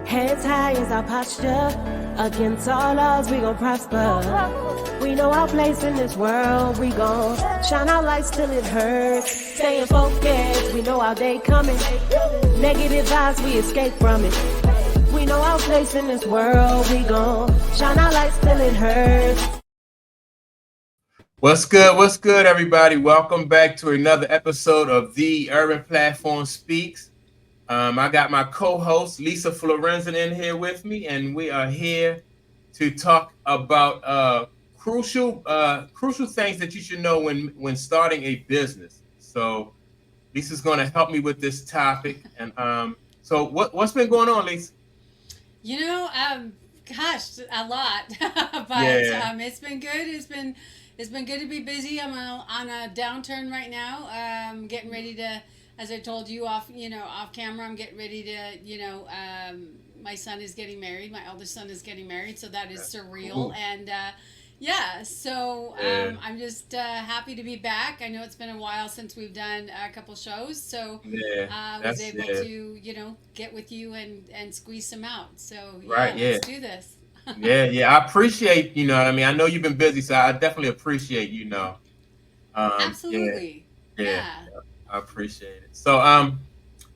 Heads high is our posture. Against all odds, we gon' prosper. We know our place in this world. We gon' shine our lights till it hurts. Staying focused, we know our day coming. Negative vibes, we escape from it. We know our place in this world. We gon' shine our lights till it hurts. What's good? What's good, everybody? Welcome back to another episode of The Urban Platform Speaks. I got my co-host Lisa Florenzen in here with me, and we are here to talk about crucial things that you should know when starting a business. So Lisa's going to help me with this topic. And so what's been going on, Lisa? Gosh, a lot, but Yeah. it's been good. It's been good to be busy. I'm on a downturn right now. Getting ready to, as I told you off camera, I'm getting ready to, my son is getting married. My eldest son is getting married, so that is surreal. Cool. And yeah, so Yeah. I'm just happy to be back. I know it's been a while since we've done a couple shows, so Yeah. I was That's able yeah. to, get with you and squeeze some out. So Right. yeah, Yeah. let's do this. Yeah. I appreciate, what I mean. I know you've been busy, so I definitely appreciate, Yeah. Absolutely. Yeah. Yeah. I appreciate it. So,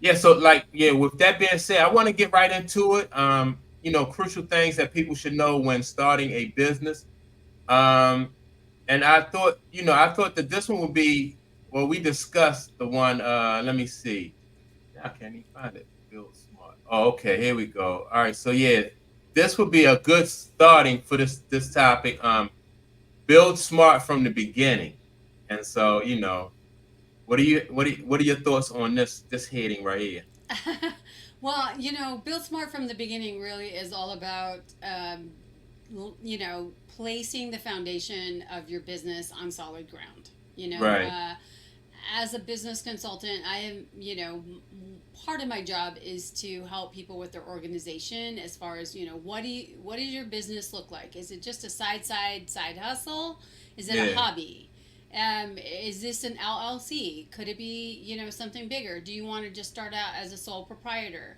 yeah, so with that being said, I want to get right into it. Crucial things that people should know when starting a business. And I thought that this one would be, well, we discussed the one, let me see. I can't even find it. Build smart. Oh, okay, here we go. All right, so yeah, this would be a good starting for this topic. Build smart from the beginning. And so, what are your thoughts on this heading right here? Well, Build Smart from the beginning really is all about, placing the foundation of your business on solid ground. Right. As a business consultant, I am, part of my job is to help people with their organization as far as, what does your business look like? Is it just a side hustle? Is it a Yeah. hobby? Is this an LLC? Could it be, something bigger? Do you want to just start out as a sole proprietor?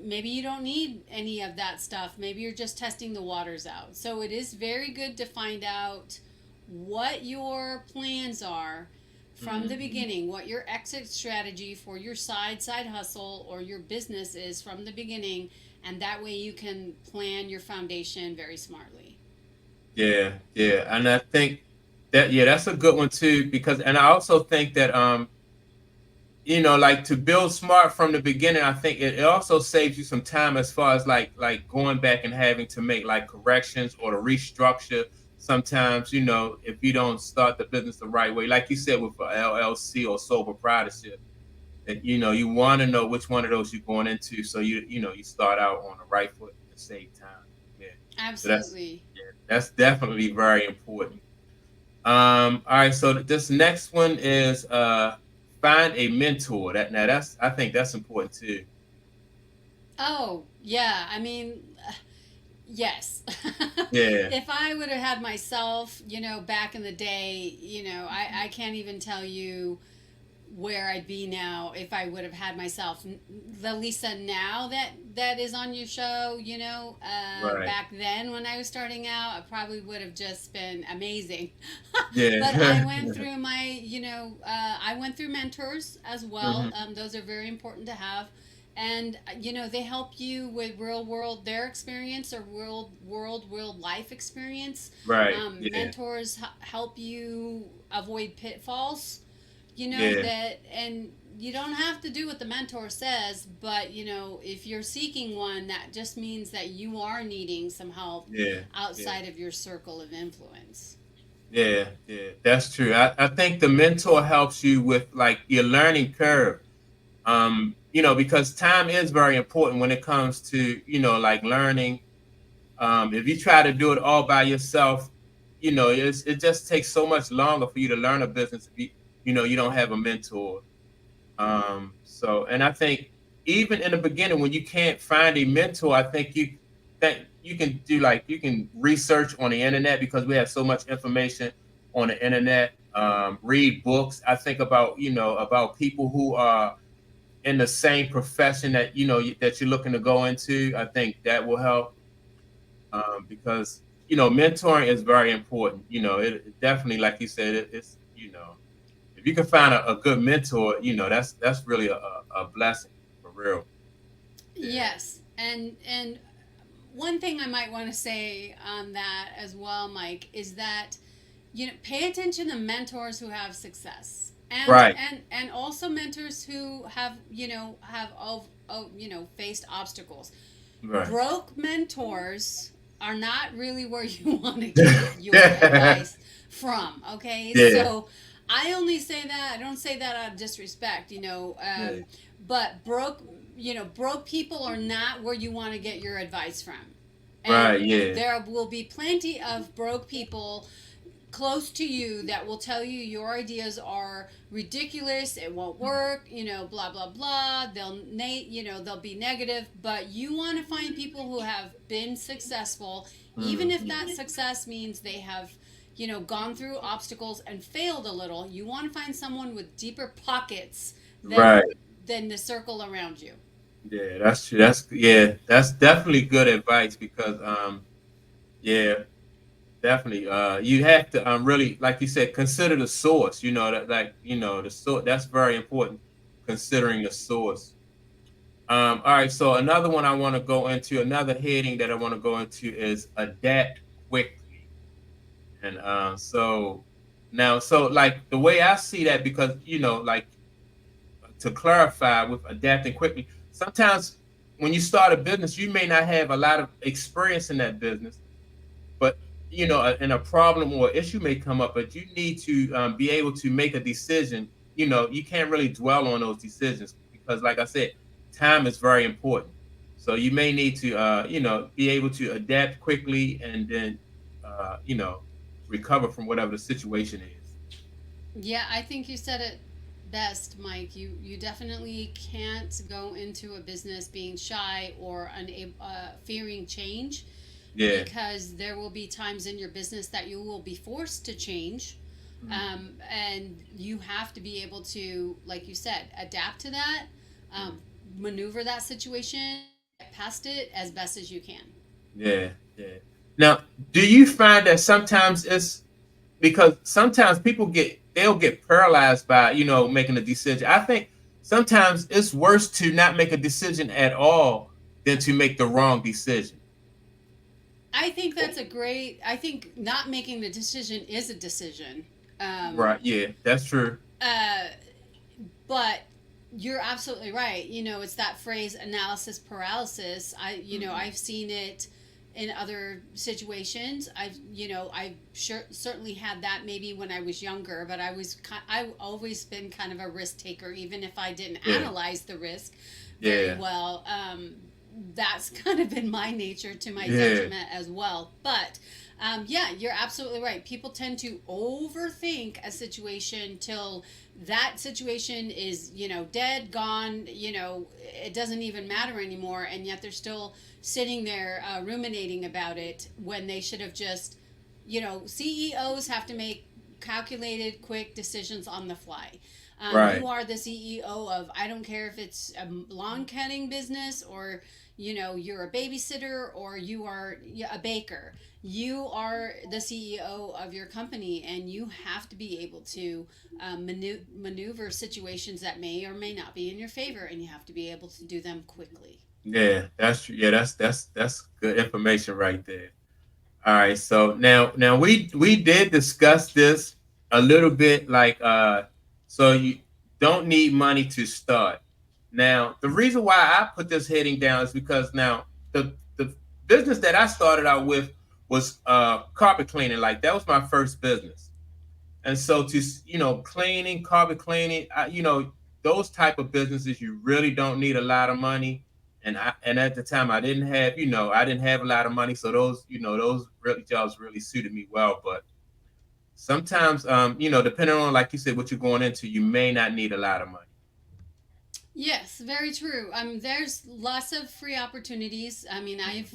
Maybe you don't need any of that stuff. Maybe you're just testing the waters out. So it is very good to find out what your plans are from the Mhm. beginning, what your exit strategy for your side hustle or your business is from the beginning, and that way you can plan your foundation very smartly. Yeah. And I think that's a good one too, and I also think that like to build smart from the beginning, I think it also saves you some time as far as like going back and having to make like corrections or to restructure. Sometimes, if you don't start the business the right way, like you said with a LLC or sole proprietorship, that you want to know which one of those you're going into, so you start out on the right foot and save time. Yeah. So Absolutely. that's definitely very important. All right, so this next one is find a mentor. That's I think that's important too. Oh, yeah. I mean, yes. Yeah. If I would have had myself, back in the day, I can't even tell you where I'd be now if I would have had myself. The Lisa now that is on your show, Right. back then when I was starting out, I probably would have just been amazing. But I Yeah. went through I went through mentors as well. Mhm. Those are very important to have. And they help you with real world their experience or real life experience. Right. Yeah. Mentors help you avoid pitfalls, Yeah. that, and you don't have to do what the mentor says, but if you're seeking one, that just means that you are needing some help Yeah. Yeah. outside of your circle of influence. Yeah. That's true. I think the mentor helps you with like your learning curve. Because time is very important when it comes to, like learning. If you try to do it all by yourself, it just takes so much longer for you to learn a business if you don't have a mentor. And I think even in the beginning, when you can't find a mentor, I think you can do like you can research on the internet because we have so much information on the internet. Read books. I think about about people who are in the same profession that that you're looking to go into. I think that will help, because mentoring is very important. It definitely, like you said, it's if you can find a good mentor, that's really a blessing for real. Yeah. Yes, and one thing I might want to say on that as well, Mike, is that pay attention to mentors who have success, Right. and also mentors who have faced obstacles. Right. Broke mentors are not really where you want to get your advice from. Okay, Yeah. so I only say that, I don't say that out of disrespect, Yeah. but broke people are not where you want to get your advice from. Right. And Yeah. there will be plenty of broke people close to you that will tell you your ideas are ridiculous, it won't work, blah blah blah. They'll be negative, but you want to find people who have been successful, even if that success means they have gone through obstacles and failed a little. You want to find someone with deeper pockets Right. than the circle around you. Yeah. That's true. That's definitely good advice because yeah, definitely. You have to really, like you said, consider the source. That, like, the source. That's very important. Considering the source. All right. So another one I want to go into, another heading that I want to go into is adapt quickly. And so like the way I see that, because like, to clarify with adapting quickly, sometimes when you start a business, you may not have a lot of experience in that business, but and a problem or issue may come up, but you need to be able to make a decision. You can't really dwell on those decisions because, like I said, time is very important. So you may need to be able to adapt quickly, and then recover from whatever the situation is. Yeah, I think you said it best, Mike. You definitely can't go into a business being shy or unable, fearing change, Yeah. because there will be times in your business that you will be forced to change, Mhm. and you have to be able to, like you said, adapt to that, um, maneuver that situation, get past it as best as you can. Yeah. Yeah. Now, do you find that sometimes it's because sometimes they'll get paralyzed by making a decision. I think sometimes it's worse to not make a decision at all than to make the wrong decision. I think not making the decision is a decision. Um, Right. Yeah, that's true. uh, but you're absolutely right. It's that phrase analysis paralysis. Mhm. I've seen it in other situations. I've certainly had that maybe when I was younger, but I've always been kind of a risk taker, even if I didn't Yeah. analyze the risk very Yeah. well. That's kind of been my nature, to my Yeah. detriment as well. But yeah, you're absolutely right. People tend to overthink a situation till that situation is, dead, gone, it doesn't even matter anymore. And yet they're still sitting there ruminating about it when they should have just, CEOs have to make calculated, quick decisions on the fly. You Right. are the CEO of, I don't care if it's a lawn cutting business, or you're a babysitter, or you are a baker. You are the CEO of your company, and you have to be able to maneuver situations that may or may not be in your favor, and you have to be able to do them quickly. Yeah, that's true. Yeah, that's good information right there. All right. So now we did discuss this a little bit, like so you don't need money to start. Now, the reason why I put this heading down is because now the business that I started out with was carpet cleaning. Like, that was my first business. And so, to cleaning, carpet cleaning, those type of businesses, you really don't need a lot of money. And at the time, I didn't have a lot of money, so those really jobs really suited me well. But sometimes, depending on, like you said, what you're going into, you may not need a lot of money. Yes, very true. There's lots of free opportunities. I mean, I've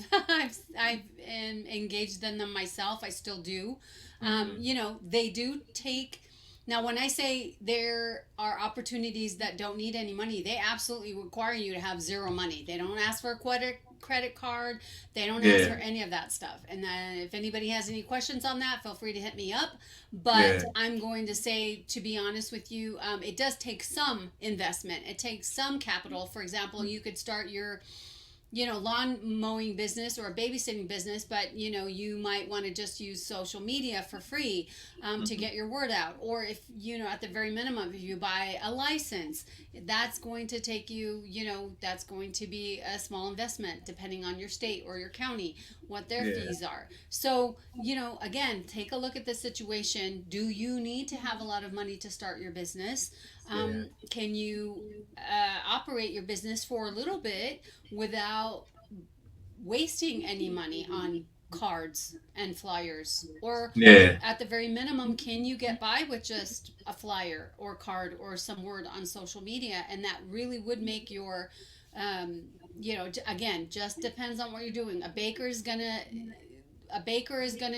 engaged in them myself. I still do. Mm-hmm. They do take Now, when I say there are opportunities that don't need any money, they absolutely require you to have zero money. They don't ask for a credit card. They don't ask for Yeah, any of that stuff. And then if anybody has any questions on that, feel free to hit me up. But yeah, I'm going to say, to be honest with you, it does take some investment. It takes some capital. For example, you could start your lawn mowing business or a babysitting business, but you might want to just use social media for free to hmm, get your word out. Or if at the very minimum, if you buy a license, that's going to take you, that's going to be a small investment depending on your state or your county, what their yeah, fees are. So again, take a look at the situation. Do you need to have a lot of money to start your business? yeah, Can you operate your business for a little bit without wasting any money on cards and flyers? Or yeah, at the very minimum, can you get by with just a flyer or card or some word on social media? And that really would make your um, again, just depends on what you're doing. A baker is gonna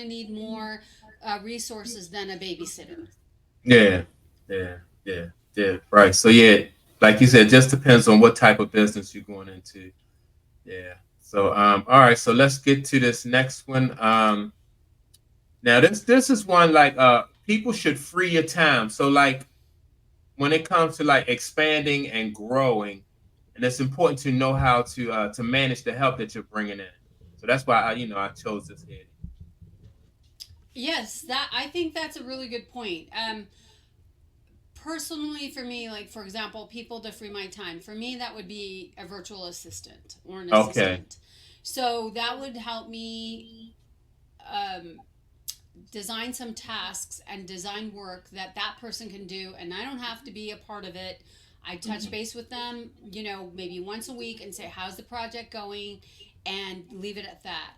need more resources than a babysitter. yeah, yeah, yeah, yeah. Right. So yeah, like you said, just depends on what type of business you're going into. Yeah. So all right. So let's get to this next one. Now this is one like people should free your time. So like when it comes to like expanding and growing, and it's important to know how to manage the help that you're bringing in. So that's why I chose this heading. Yes, that I think that's a really good point. Personally, for me, like for example, people to free my time. For me, that would be a virtual assistant or an Okay. assistant. So that would help me um, design some tasks and design work that that person can do, and I don't have to be a part of it. I touch Hmm. base with them, maybe once a week and say, how's the project going? And leave it at that.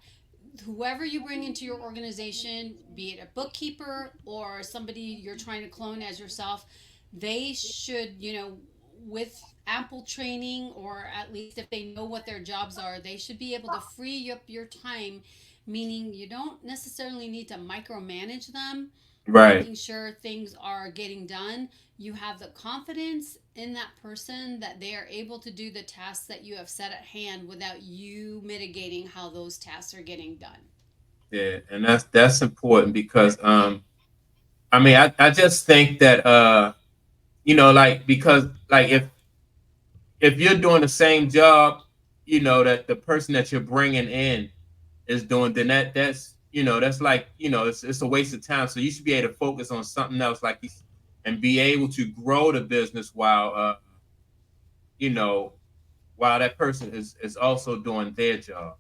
Whoever you bring into your organization, be it a bookkeeper or somebody you're trying to clone as yourself, they should, with ample training, or at least if they know what their jobs are, they should be able to free up your time, meaning you don't necessarily need to micromanage them, Right. making sure things are getting done. You have the confidence in that person that they are able to do the tasks that you have set at hand without you mitigating how those tasks are getting done. Yeah, and that's important because I mean I just think that like because like if you're doing the same job, that the person that you're bringing in is doing, then that's like it's a waste of time. So you should be able to focus on something else, like and be able to grow the business you know while that person is also doing their job.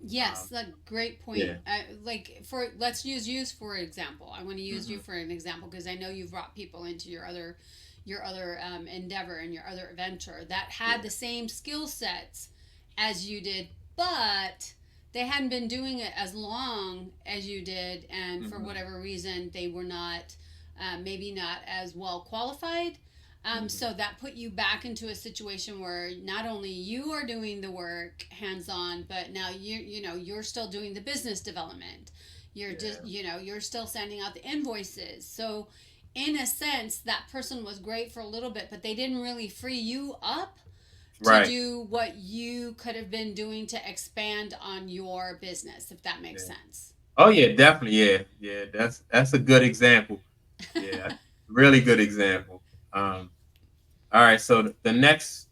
Yes, Um, a great point. yeah. Like for let's use you for example. I want to use you Hmm. for an example because I know you've brought people into your other endeavor and your other venture that had Yeah. the same skill sets as you did, but they hadn't been doing it as long as you did, and for Hmm. whatever reason, they were not maybe not as well qualified. Hmm. So that put you back into a situation where not only you are doing the work hands on, but now you're still doing the business development. You're just Yeah. you're still sending out the invoices. So in a sense, that person was great for a little bit, but they didn't really free you up to Right. do what you could have been doing to expand on your business, if that makes Yeah. sense. Oh yeah, definitely. Yeah, yeah. That's a good example. Yeah, really good example. All right. So the next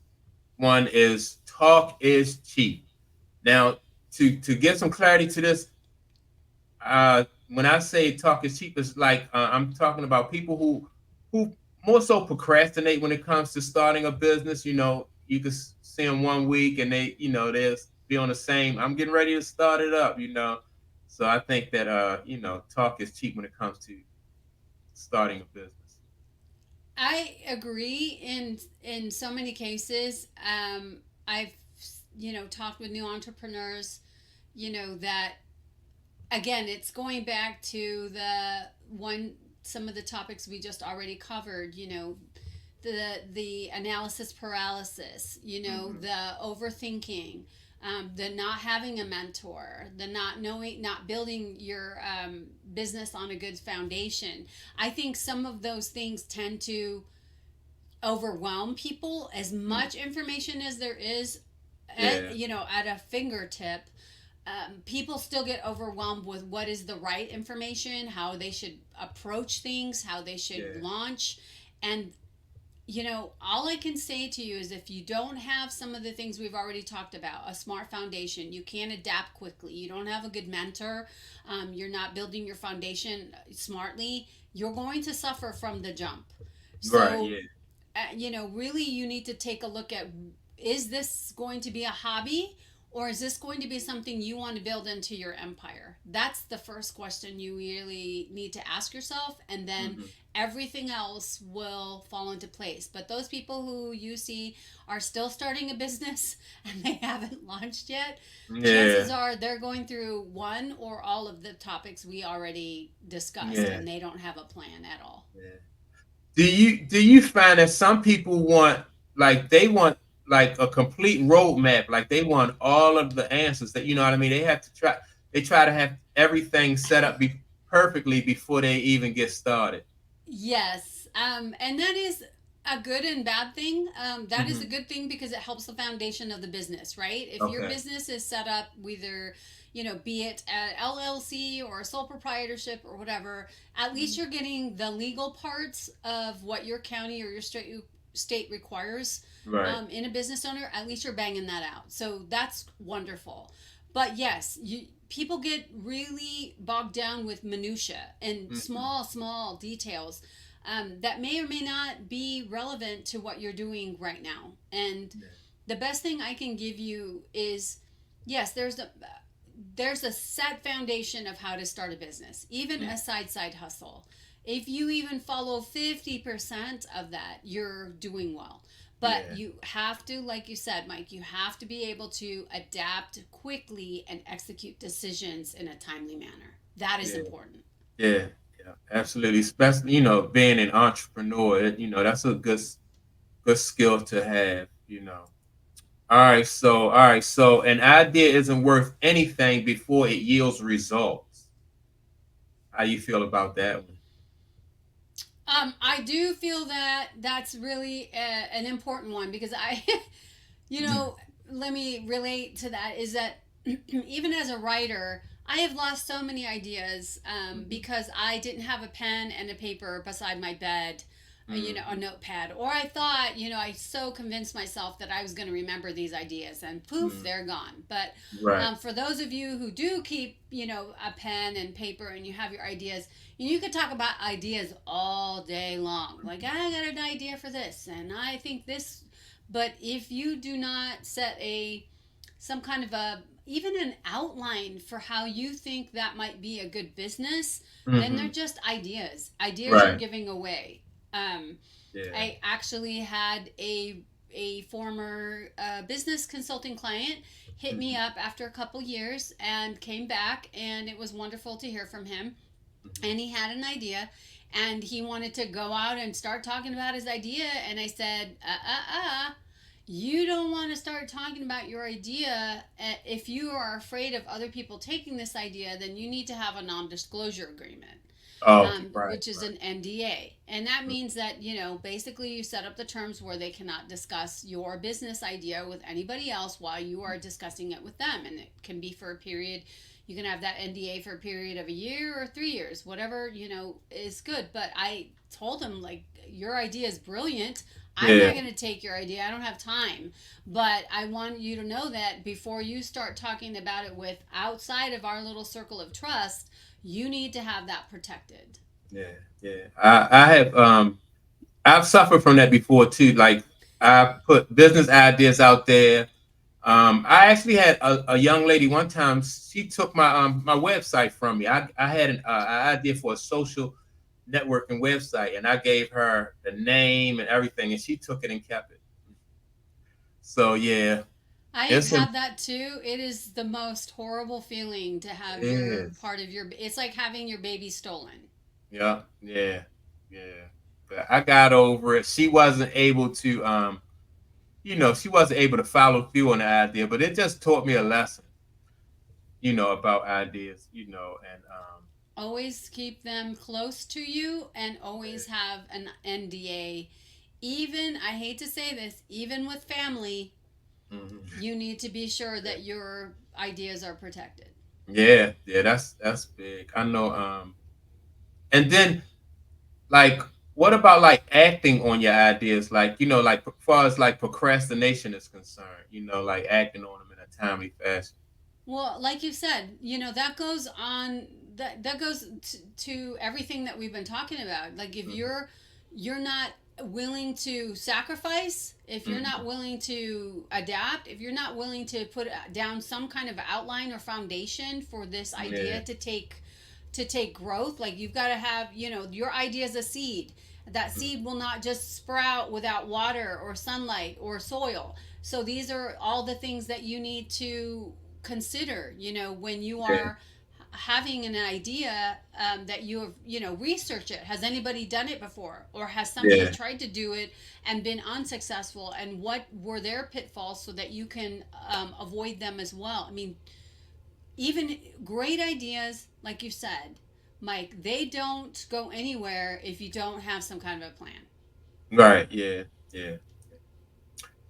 one is talk is cheap. Now, to get some clarity to this, when I say talk is cheap, it's like I'm talking about people who more so procrastinate when it comes to starting a business. You can see them one week and they'll be on the same. I'm getting ready to start it up. So I think that talk is cheap when it comes to starting a business. I agree in so many cases. I've talked with new entrepreneurs, that again, it's going back to the one some of the topics we just already covered. The analysis paralysis. Hmm. The overthinking. the not having a mentor, the not building your business on a good foundation. I think some of those things tend to overwhelm people. As much information as there is Yeah. at a fingertip, people still get overwhelmed with what is the right information, how they should approach things, how they should Yeah. launch. And all I can say to you is, if you don't have some of the things we've already talked about, a smart foundation, you can't adapt quickly, you don't have a good mentor, you're not building your foundation smartly, you're going to suffer from the jump. Right. So, Yeah. really, you need to take a look at, is this going to be a hobby, or is this going to be something you want to build into your empire? That's the first question you really need to ask yourself, and then Hmm. everything else will fall into place. But those people who you see are still starting a business and they haven't launched yet, chances Yeah. are they're going through one or all of the topics we already discussed, Yeah. and they don't have a plan at all. Yeah. Do you find that some people want, like, they want like a complete roadmap, like they want all of the answers, that, you know what I mean? They try to have everything set up perfectly before they even get started. Yes, and that is a good and bad thing. That is a Hmm. good thing because it helps the foundation of the business, right? If your Okay. business is set up, whether be it a LLC or a sole proprietorship or whatever, at least you're getting the legal parts of what your county or your state requires Right. in a business owner. At least you're banging that out, so that's wonderful. But yes, people get really bogged down with minutia and Hmm. small details that may or may not be relevant to what you're doing right now. And Yeah. the best thing I can give you is, yes, there's a set foundation of how to start a business, even a side hustle. If you even follow 50% of that, you're doing well. But Yeah. you have to, like you said, Mike, you have to be able to adapt quickly and execute decisions in a timely manner. That is Yeah. important. Yeah. Yeah. Absolutely. Especially, being an entrepreneur, that's a good skill to have. All right. So an idea isn't worth anything before it yields results. How you feel about that one? I do feel that that's really an important one because you know, let me relate to that, is that even as a writer, I have lost so many ideas Mhm. because I didn't have a pen and a paper beside my bed, a Mhm. notepad. Or I thought, I so convinced myself that I was going to remember these ideas, and poof, Mhm. they're gone. But Right. for those of you who do keep, a pen and paper and you have your ideas, you could talk about ideas all day long. Like, I got an idea for this, and I think this. But if you do not set some kind of a, even an outline for how you think that might be a good business, then they're Mhm. just ideas. Ideas you're Right. giving away. Um, Yeah. I actually had a former business consulting client hit me Mhm. up after a couple years and came back, and it was wonderful to hear from him. Mhm. And he had an idea, and he wanted to go out and start talking about his idea. And I said, you don't want to start talking about your idea. If you are afraid of other people taking this idea, then you need to have a non-disclosure agreement, Oh, okay. Right. which is Right. an NDA. And that Mhm. means that, basically you set up the terms where they cannot discuss your business idea with anybody else while you are discussing it with them. And it can be for a period. You can have that NDA for a period of a year or 3 years, whatever, is good. But I told him, like, your idea is brilliant. I'm Yeah. not going to take your idea. I don't have time. But I want you to know that before you start talking about it with outside of our little circle of trust, you need to have that protected. Yeah. Yeah. I've suffered from that before too. Like, I put business ideas out there. I actually had a young lady one time. She took my website from me. I had an idea for a social networking website, and I gave her the name and everything, and she took it and kept it. So yeah, I have it's had that too. It is the most horrible feeling to it have your is. part of your. It's like having your baby stolen. Yeah, yeah, yeah. But I got over it. She wasn't able to. she wasn't able to follow through on the idea, but it just taught me a lesson, about ideas, and Always keep them close to you and always have an NDA. Even, I hate to say this, even with family, mhm. you need to be sure that your ideas are protected. Yeah, yeah, that's big. I know. And then like, what about like acting on your ideas? Like, like as far as like procrastination is concerned, like acting on them in a timely fashion. Well, like you said, that goes on, that goes to everything that we've been talking about. Like if Hmm. you're not willing to sacrifice, if you're not Hmm. willing to adapt, if you're not willing to put down some kind of outline or foundation for this idea Yeah. to take growth, like you've got to have, your idea is a seed. That Mhm. seed will not just sprout without water or sunlight or soil. So these are all the things that you need to consider, when you Yeah. are having an idea, that you have, research it. Has anybody done it before? Or has somebody Yeah. tried to do it and been unsuccessful? And what were their pitfalls so that you can avoid them as well? I mean, even great ideas, like you said, Mike, they don't go anywhere if you don't have some kind of a plan. Right. Yeah. Yeah.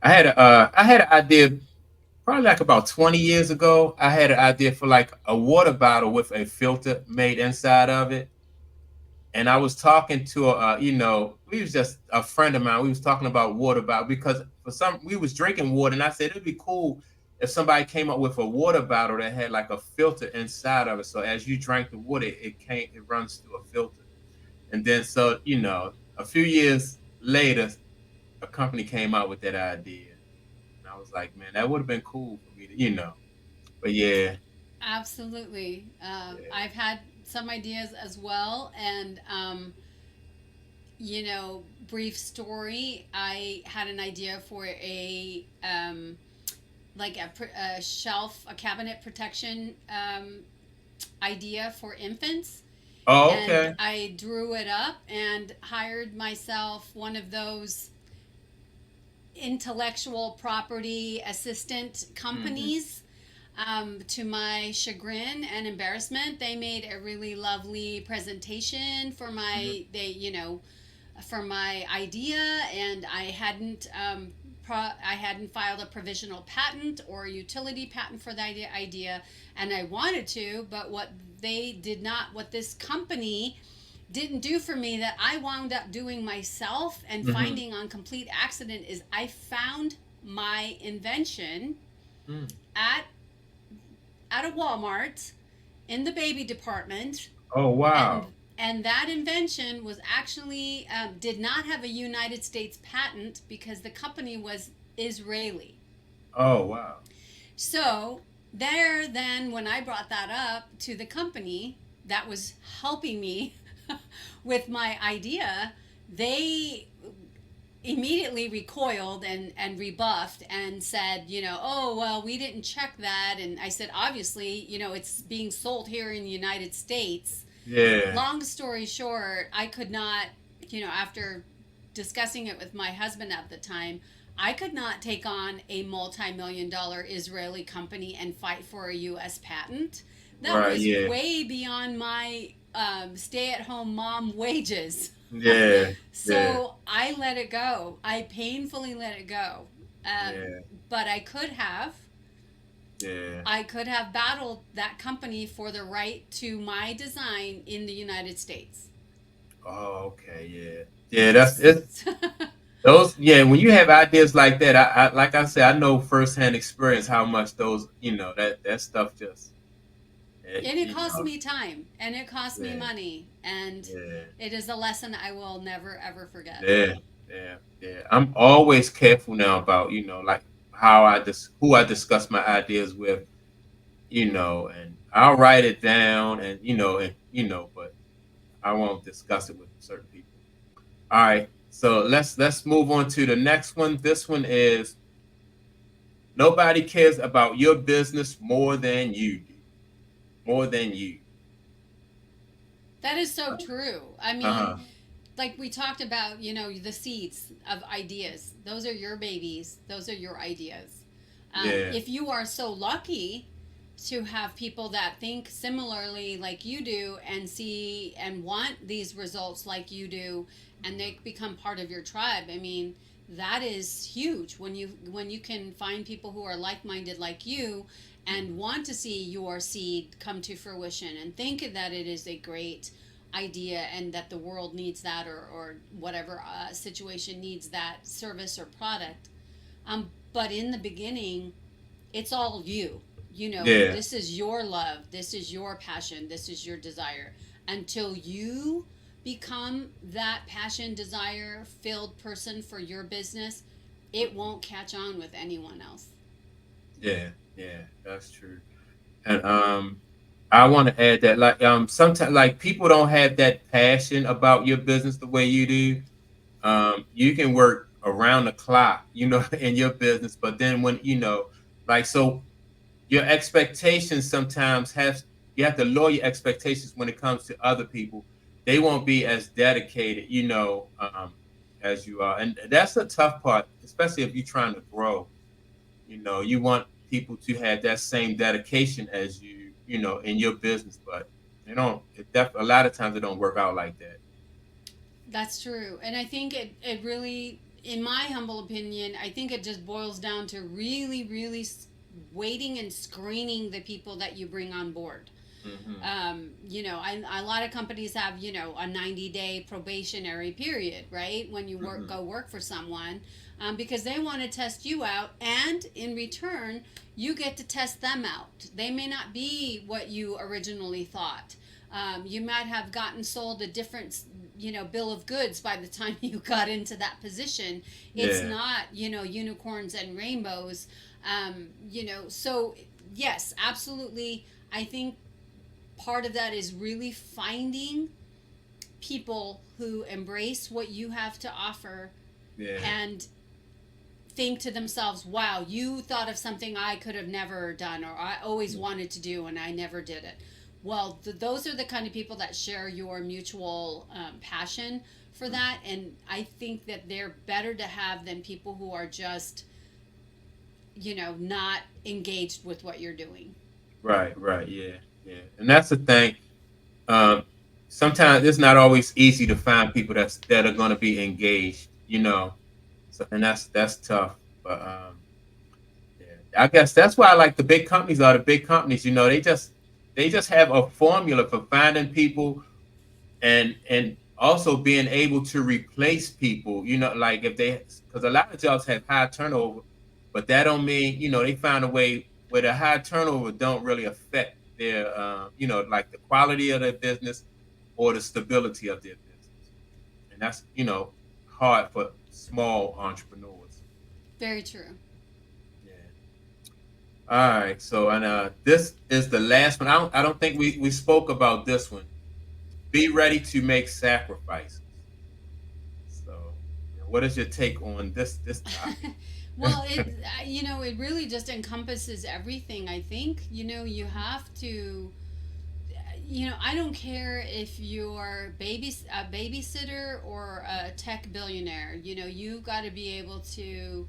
I had an idea probably like about 20 years ago. I had an idea for like a water bottle with a filter made inside of it. And I was talking to we was just a friend of mine. We was talking about water bottle because we was drinking water, and I said it'd be cool if somebody came up with a water bottle that had like a filter inside of it. So as you drank the water, it runs through a filter. And then so a few years later, a company came out with that idea, and I was like, man, that would have been cool for me to. But yeah, Absolutely. yeah. I've had some ideas as well. And, brief story, I had an idea for like a shelf, a cabinet protection idea for infants. Oh, And okay. I drew it up and hired myself one of those intellectual property assistant Hmm. companies. To my chagrin and embarrassment, they made a really lovely presentation for Hmm. for my idea, and I hadn't filed a provisional patent or a utility patent for the idea, and I wanted to, but what this company didn't do for me that I wound up doing myself and Hmm. finding on complete accident is I found my invention Mm. at at a Walmart in the baby department, Oh, wow. and that invention was actually did not have a United States patent because the company was Israeli. Oh, wow. So there, then when I brought that up to the company that was helping me with my idea, they immediately recoiled and rebuffed and said, oh, well, we didn't check that. And I said, obviously, it's being sold here in the United States. Yeah. Long story short, I could not, after discussing it with my husband at the time, I could not take on a multi-million-dollar Israeli company and fight for a U.S. patent. That Right. was Yeah. way beyond my stay-at-home mom wages. Yeah. Yeah. So I let it go. I painfully let it go. Yeah. But Yeah. I could have battled that company for the right to my design in the United States. Oh, okay. Yeah. Yeah. That's it. Those. Yeah. When you have ideas like that, I like I said, I know firsthand experience how much those, that stuff just, And it cost me time and it cost me yeah. money. And Yeah. it is a lesson I will never, ever forget. Yeah. Yeah. Yeah. I'm always careful now about, like how who I discuss my ideas with, and I'll write it down but I won't discuss it with certain people. All right. So let's move on to the next one. This one is nobody cares about your business more than you do. More than you. That is so true. I mean, Uh-huh. like we talked about, the seeds of ideas. Those are your babies. Those are your ideas. Yeah. If you are so lucky to have people that think similarly like you do and see and want these results like you do, and they become part of your tribe, I mean, that is huge when you can find people who are like-minded like you and want to see your seed come to fruition and think that it is a great idea and that the world needs that, or whatever situation needs that service or product. But in the beginning, it's all you. Yeah. This is your love, this is your passion, this is your desire. Until you become that passion, desire filled person for your business, it won't catch on with anyone else. Yeah. Yeah. That's true. And I want to add that like sometimes like people don't have that passion about your business the way you do. You can work around the clock, in your business, but then when like so your expectations sometimes have you have to lower your expectations when it comes to other people. They won't be as dedicated, as you are, and that's the tough part, especially if you're trying to grow. You want people to have that same dedication as you, in your business, but they don't. A lot of times it don't work out like that. That's true. And I think it really, in my humble opinion, I think it just boils down to really, really waiting and screening the people that you bring on board. Hmm. A lot of companies have, a 90-day probationary period, right? When you Hmm. go work for someone, because they want to test you out. And in return, you get to test them out. They may not be what you originally thought. You might have gotten sold a different, bill of goods by the time you got into that position. It's Yeah. not, unicorns and rainbows. So yes, absolutely. I think part of that is really finding people who embrace what you have to offer Yeah. and think to themselves, wow, you thought of something I could have never done or I always wanted to do and I never did it. Well, those are the kind of people that share your mutual passion for that. And I think that they're better to have than people who are just, not engaged with what you're doing. Right. Right. Yeah. Yeah. And that's the thing. Um, Sometimes it's not always easy to find people that are going to be engaged. So, and that's tough. But yeah, I guess that's why I like the big companies are the big companies. They just have a formula for finding people and also being able to replace people. Like if they because a lot of jobs have high turnover, but that don't mean they find a way where the high turnover don't really affect their like the quality of their business or the stability of their business, and that's hard for small entrepreneurs. Very true. Yeah. All right. So, and this is the last one. I don't think we spoke about this one. Be ready to make sacrifices. So, what is your take on this topic? Well, it really just encompasses everything. I think you have to. I don't care if you're a babysitter or a tech billionaire. You got to be able to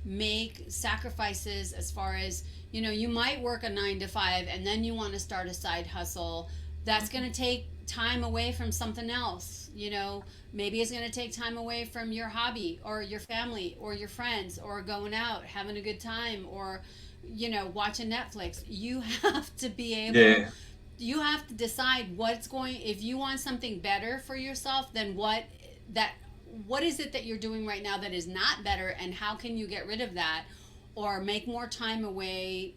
make sacrifices as far as you might work a 9 to 5 and then you want to start a side hustle that's going to take time away from something else. Maybe it's going to take time away from your hobby or your family or your friends or going out having a good time or watching Netflix. You have to be able, Yeah. you have to decide what's going, if you want something better for yourself, then that what is it that you're doing right now that is not better, and how can you get rid of that or make more time away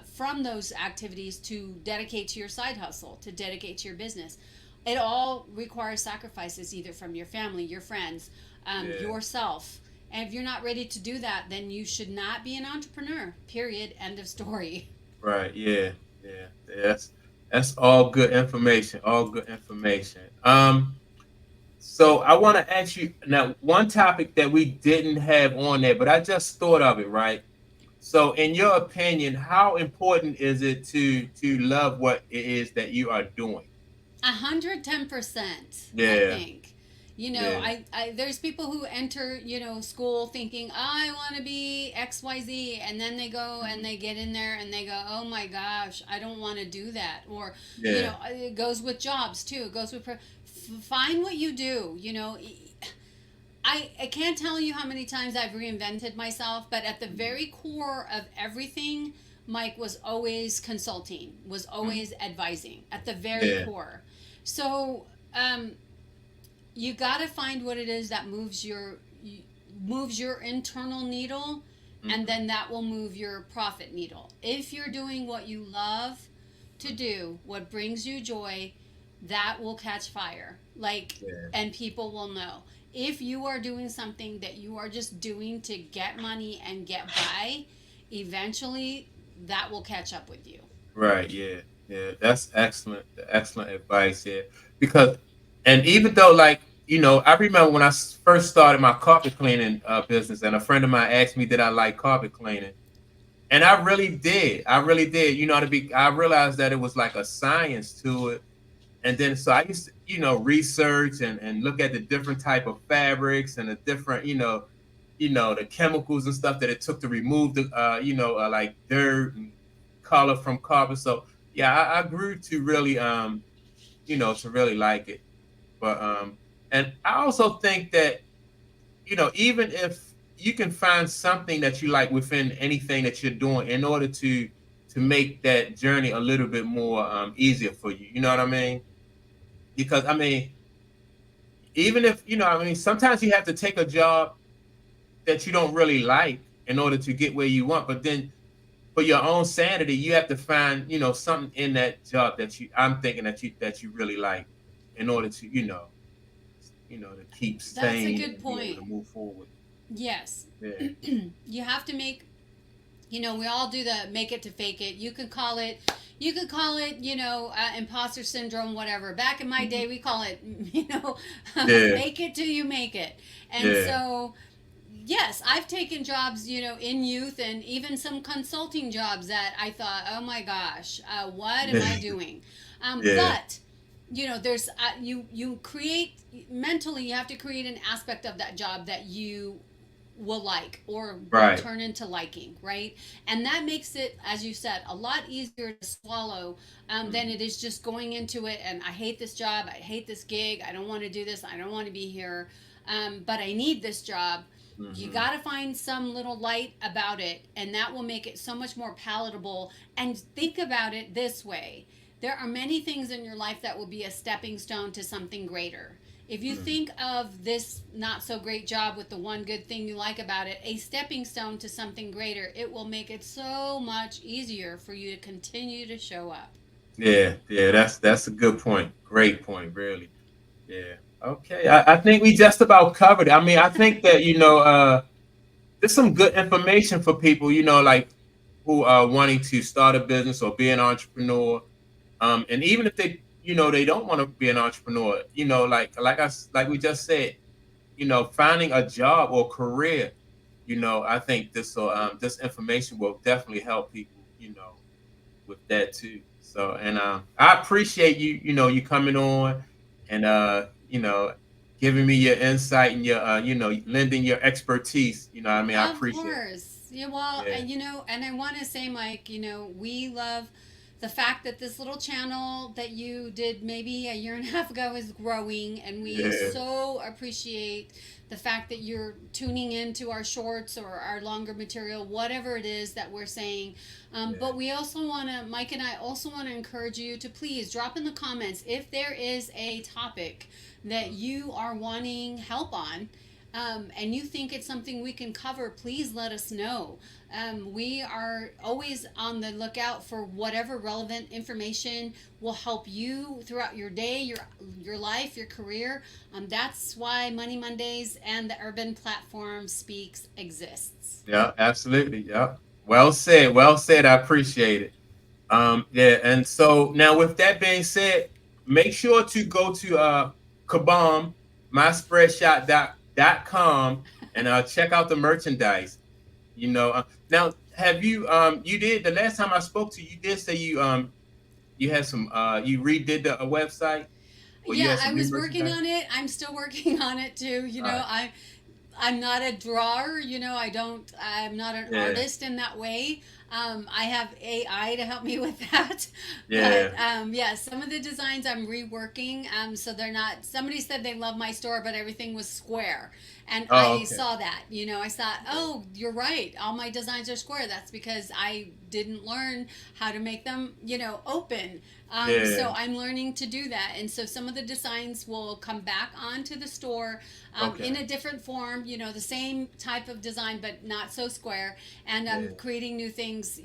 from those activities to dedicate to your side hustle, to dedicate to your business. It all requires sacrifices, either from your family, your friends, Yeah. yourself. And if you're not ready to do that, then you should not be an entrepreneur. Period. End of story. Right. Yeah. Yeah. That's all good information. All good information. So I want to ask you now one topic that we didn't have on there, but I just thought of it, right? So in your opinion, how important is it to love what it is that you are doing? 110%, I Yeah. think. You know, Yeah. there's people who enter, school thinking, oh, I want to be XYZ, and then they go and Mhm. they get in there and they go, oh my gosh, I don't want to do that. Or, Yeah. it goes with jobs too. It goes with find what you do. I can't tell you how many times I've reinvented myself, but at the very core of everything, Mike was always consulting, was Mhm. always advising at the very Yeah. core. So, you got to find what it is that moves your internal needle, and Mhm. then that will move your profit needle. If you're doing what you love to do, what brings you joy, that will catch fire, Yeah. and people will know. If you are doing something that you are just doing to get money and get by, eventually that will catch up with you. Right. Yeah. Yeah. That's excellent. Excellent advice. Yeah. Because, and even though, like, I remember when I first started my carpet cleaning business, and a friend of mine asked me, did I like carpet cleaning? And I really did. I really did. I realized that it was like a science to it. And then so I used to, research and look at the different type of fabrics and the different, the chemicals and stuff that it took to remove the, like dirt and color from carpet. So yeah, I grew to really, to really like it. But and I also think that, even if you can find something that you like within anything that you're doing in order to make that journey a little bit more easier for you. You know what I mean? Because I mean, even if sometimes you have to take a job that you don't really like in order to get where you want, but then for your own sanity you have to find something in that job that I'm thinking that you really like in order to to keep That's a sane good and be able to point. move forward. Yes. Yeah. You have to make, we all do the make it to fake it. You could call it imposter syndrome, whatever. Back in my Mhm. day we call it Yeah. fake it till you make it. And Yeah. so, yes, I've taken jobs, in youth, and even some consulting jobs that I thought, oh my gosh, what am I doing? Yeah. But there's you create mentally. You have to create an aspect of that job that you will like or will Right. turn into liking, right? And that makes it, as you said, a lot easier to swallow, than Mhm. it is just going into it and I hate this job, I hate this gig, I don't want to do this, I don't want to be here, but I need this job. You Mhm. got to find some little light about it, and that will make it so much more palatable. And think about it this way: there are many things in your life that will be a stepping stone to something greater. If you Mhm. think of this not so great job with the one good thing you like about it, a stepping stone to something greater, it will make it so much easier for you to continue to show up. Yeah. Yeah. That's a good point. Great point. Really. Yeah. Okay. I think we just about covered it. I mean, I think that there's some good information for people, like who are wanting to start a business or be an entrepreneur. And even if they don't want to be an entrepreneur, like we just said, finding a job or career, I think this information will definitely help people, with that too. So, and I appreciate you coming on and giving me your insight and your lending your expertise. I mean, I Of appreciate it. course. Yeah, well, Yeah. and I want to say, Mike, we love the fact that this little channel that you did maybe a year and a half ago is growing, and we Yeah. so appreciate the fact that you're tuning into our shorts or our longer material, whatever it is that we're saying. Yeah. But we also want to, Mike and I also want to encourage you to please drop in the comments if there is a topic that you are wanting help on, and you think it's something we can cover, please let us know. We are always on the lookout for whatever relevant information will help you throughout your day, your life, your career. That's why Money Mondays and the Urban Platform Speaks exists. Yeah, absolutely. Yeah. Well said. Well said. I appreciate it. Yeah, and so now with that being said, make sure to go to Kabam, myspreadshop.com and check out the merchandise. Now have you did the last time I spoke to you, you did say you had some you redid the website? Well, you Yeah, had I some new was working merchandise. on it. I'm still working on it too. All right. I'm not a drawer, I'm not an Yeah. artist in that way. I have AI to help me with that. But Yeah. yeah, some of the designs I'm reworking. So they're not, somebody said they love my store, but everything was square. And Oh, I okay. saw that, I thought, oh, you're right. All my designs are square. That's because I didn't learn how to make them, open. Yeah. So I'm learning to do that. And so some of the designs will come back onto the store in Okay. a different form, the same type of design, but not so square. And I'm Yeah. creating new things,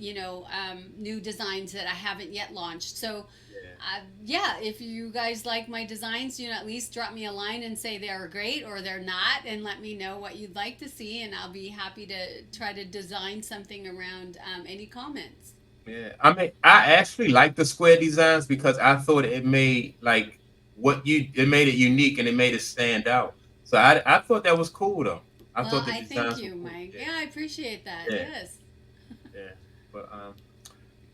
new designs that I haven't yet launched. So, Yeah. yeah, if you guys like my designs, at least drop me a line and say they're great or they're not, and let me know what you'd like to see. And I'll be happy to try to design something around any comments. Yeah. I mean, I actually like the square designs because I thought it made like it made it unique and it made it stand out. So I thought that was cool though. I Well, thought the I thank designs were you, cool. Mike. Yeah. Yeah, I appreciate that. Yeah. Yes. Yeah. But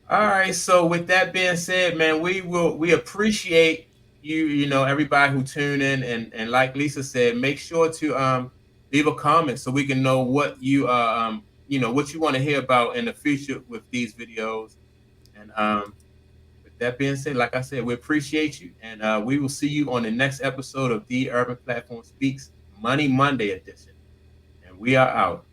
all right. So with that being said, man, we appreciate you, everybody who tune in and like Lisa said, make sure to leave a comment so we can know what what you want to hear about in the future with these videos. And with that being said, like I said, we appreciate you and we will see you on the next episode of The Urban Platform Speaks Money Monday edition. And we are out.